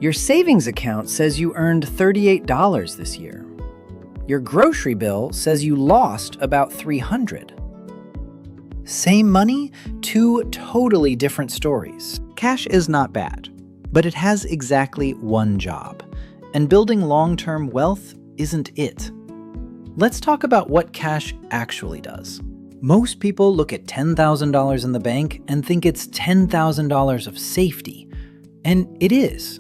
Your savings account says you earned $38 this year. Your grocery bill says you lost about $300. Same money, two totally different stories. Cash is not bad, but it has exactly one job, and building long-term wealth isn't it. Let's talk about what cash actually does. Most people look at $10,000 in the bank and think it's $10,000 of safety. And it is,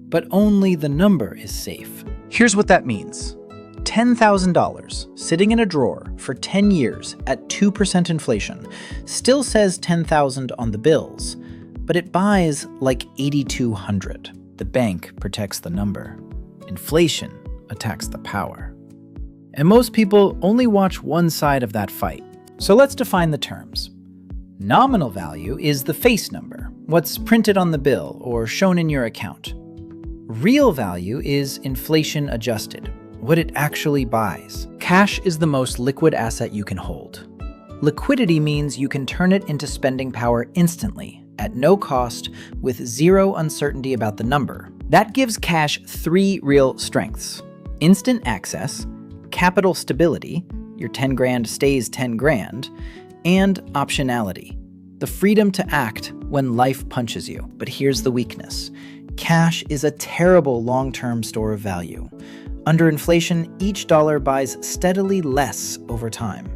but only the number is safe. Here's what that means. $10,000 sitting in a drawer for 10 years at 2% inflation still says $10,000 on the bills, but it buys like $8,200. The bank protects the number. Inflation attacks the power. And most people only watch one side of that fight. So let's define the terms. Nominal value is the face number, what's printed on the bill or shown in your account. Real value is inflation adjusted, what it actually buys. Cash is the most liquid asset you can hold. Liquidity means you can turn it into spending power instantly, at no cost, with zero uncertainty about the number. That gives cash three real strengths: instant access, capital stability, your 10 grand stays 10 grand, and optionality, the freedom to act when life punches you. But here's the weakness. Cash is a terrible long-term store of value. Under inflation, each dollar buys steadily less over time.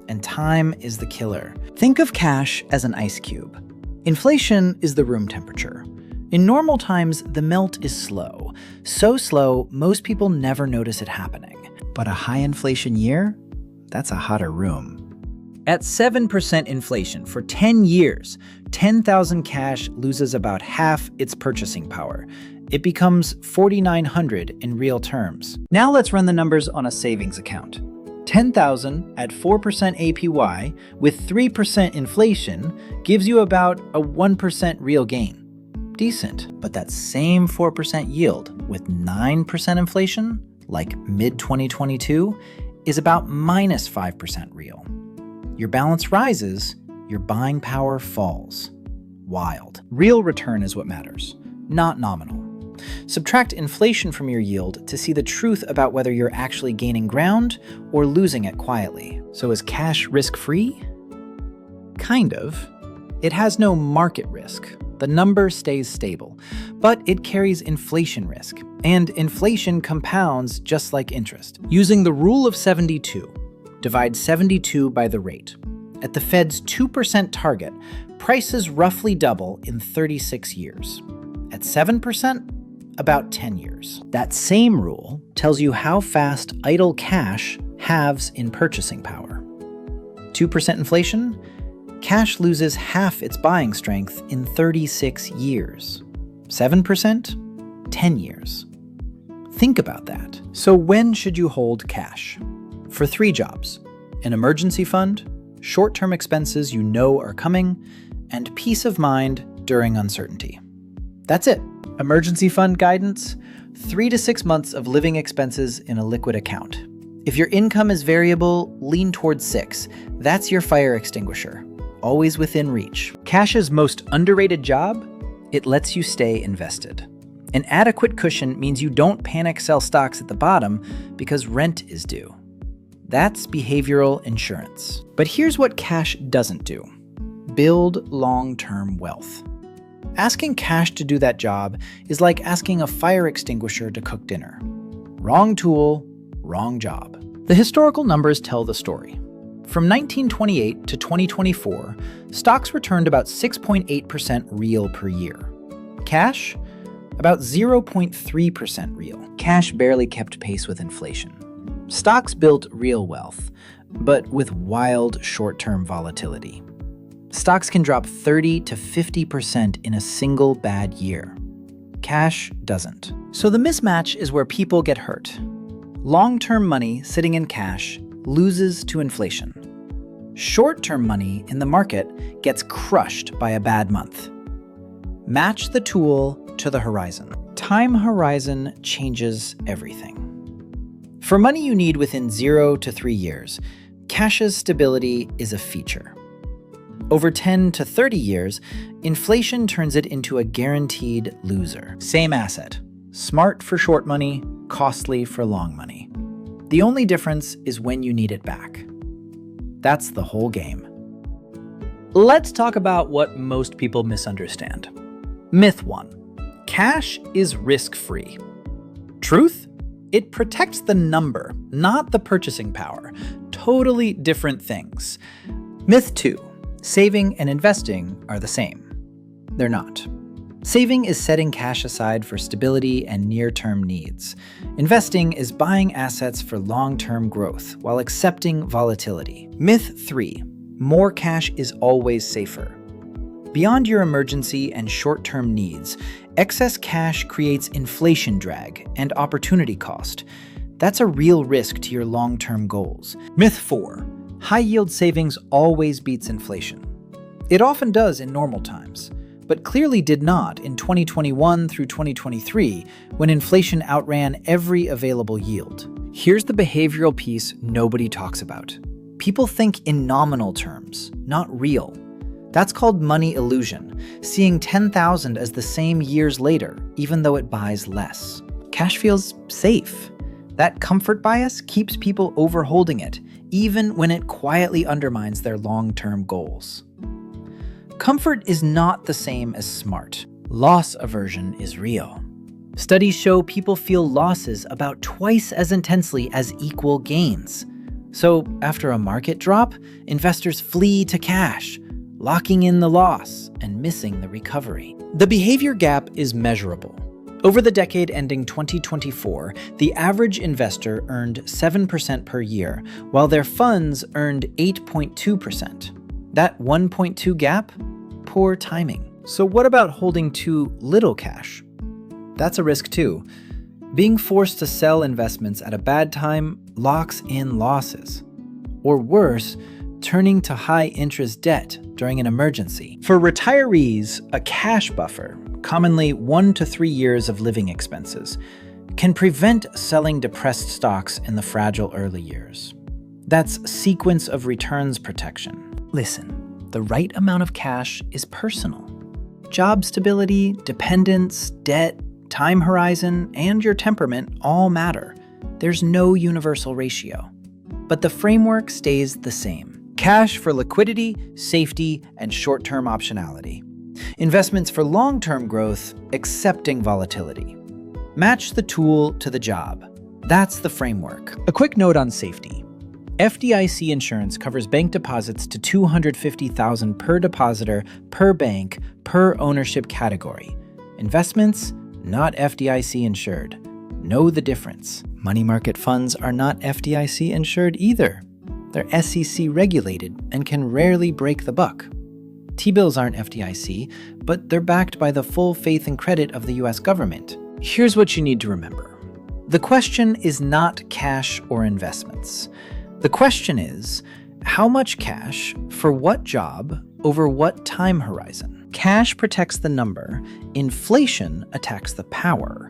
And time is the killer. Think of cash as an ice cube. Inflation is the room temperature. In normal times, the melt is slow. So slow, most people never notice it happening. But a high inflation year? That's a hotter room. At 7% inflation for 10 years, 10,000 cash loses about half its purchasing power. It becomes $4,900 in real terms. Now let's run the numbers on a savings account. 10,000 at 4% APY with 3% inflation gives you about a 1% real gain. Decent, but that same 4% yield with 9% inflation, like mid-2022, is about minus 5% real. Your balance rises, your buying power falls. Wild. Real return is what matters, not nominal. Subtract inflation from your yield to see the truth about whether you're actually gaining ground or losing it quietly. So is cash risk-free? Kind of. It has no market risk. The number stays stable, but it carries inflation risk, and inflation compounds just like interest. Using the rule of 72, divide 72 by the rate. At the Fed's 2% target, prices roughly double in 36 years. At 7%, about 10 years. That same rule tells you how fast idle cash halves in purchasing power. 2% inflation? Cash loses half its buying strength in 36 years. 7%? 10 years. Think about that. So when should you hold cash? For 3 jobs: an emergency fund, short-term expenses you know are coming, and peace of mind during uncertainty. That's it. Emergency fund guidance: 3 to 6 months of living expenses in a liquid account. If your income is variable, lean towards 6. That's your fire extinguisher. Always within reach. Cash's most underrated job? It lets you stay invested. An adequate cushion means you don't panic sell stocks at the bottom because rent is due. That's behavioral insurance. But here's what cash doesn't do: build long-term wealth. Asking cash to do that job is like asking a fire extinguisher to cook dinner. Wrong tool, wrong job. The historical numbers tell the story. From 1928 to 2024, stocks returned about 6.8% real per year. Cash? About 0.3% real. Cash barely kept pace with inflation. Stocks built real wealth, but with wild short-term volatility. Stocks can drop 30 to 50% in a single bad year. Cash doesn't. So the mismatch is where people get hurt. Long-term money sitting in cash loses to inflation. Short-term money in the market gets crushed by a bad month. Match the tool to the horizon. Time horizon changes everything. For money you need within 0 to 3 years, cash's stability is a feature. Over 10 to 30 years, inflation turns it into a guaranteed loser. Same asset. Smart for short money, costly for long money. The only difference is when you need it back. That's the whole game. Let's talk about what most people misunderstand. Myth 1. Cash is risk-free. Truth? It protects the number, not the purchasing power. Totally different things. Myth 2. Saving and investing are the same. They're not. Saving is setting cash aside for stability and near-term needs. Investing is buying assets for long-term growth while accepting volatility. Myth 3. More cash is always safer. Beyond your emergency and short-term needs, excess cash creates inflation drag and opportunity cost. That's a real risk to your long-term goals. Myth 4. High-yield savings always beats inflation. It often does in normal times, but clearly did not in 2021 through 2023 when inflation outran every available yield. Here's the behavioral piece nobody talks about. People think in nominal terms, not real. That's called money illusion, seeing $10,000 as the same years later, even though it buys less. Cash feels safe. That comfort bias keeps people overholding it, even when it quietly undermines their long-term goals. Comfort is not the same as smart. Loss aversion is real. Studies show people feel losses about twice as intensely as equal gains. So after a market drop, investors flee to cash, locking in the loss and missing the recovery. The behavior gap is measurable. Over the decade ending 2024, the average investor earned 7% per year, while their funds earned 8.2%. That 1.2 gap? Poor timing. So what about holding too little cash? That's a risk too. Being forced to sell investments at a bad time locks in losses. Or worse, turning to high-interest debt during an emergency. For retirees, a cash buffer, commonly 1 to 3 years of living expenses, can prevent selling depressed stocks in the fragile early years. That's sequence of returns protection. Listen, the right amount of cash is personal. Job stability, dependence, debt, time horizon, and your temperament all matter. There's no universal ratio. But the framework stays the same. Cash for liquidity, safety, and short-term optionality. Investments for long-term growth, accepting volatility. Match the tool to the job. That's the framework. A quick note on safety. FDIC insurance covers bank deposits to $250,000 per depositor, per bank, per ownership category. Investments, not FDIC insured. Know the difference. Money market funds are not FDIC insured either. They're SEC regulated and can rarely break the buck. T-bills aren't FDIC, but they're backed by the full faith and credit of the US government. Here's what you need to remember. The question is not cash or investments. The question is, how much cash for what job over what time horizon? Cash protects the number, inflation attacks the power,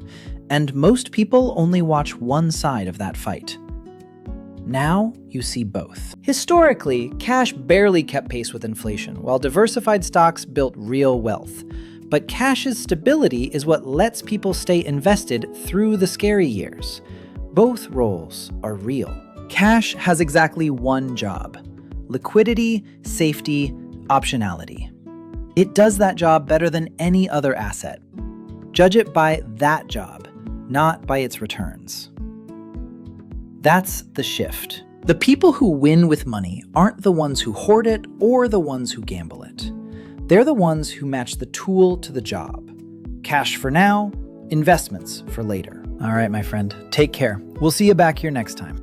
and most people only watch one side of that fight. Now you see both. Historically, cash barely kept pace with inflation, while diversified stocks built real wealth. But cash's stability is what lets people stay invested through the scary years. Both roles are real. Cash has exactly one job: liquidity, safety, optionality. It does that job better than any other asset. Judge it by that job, not by its returns. That's the shift. The people who win with money aren't the ones who hoard it or the ones who gamble it. They're the ones who match the tool to the job. Cash for now, investments for later. All right, my friend, take care. We'll see you back here next time.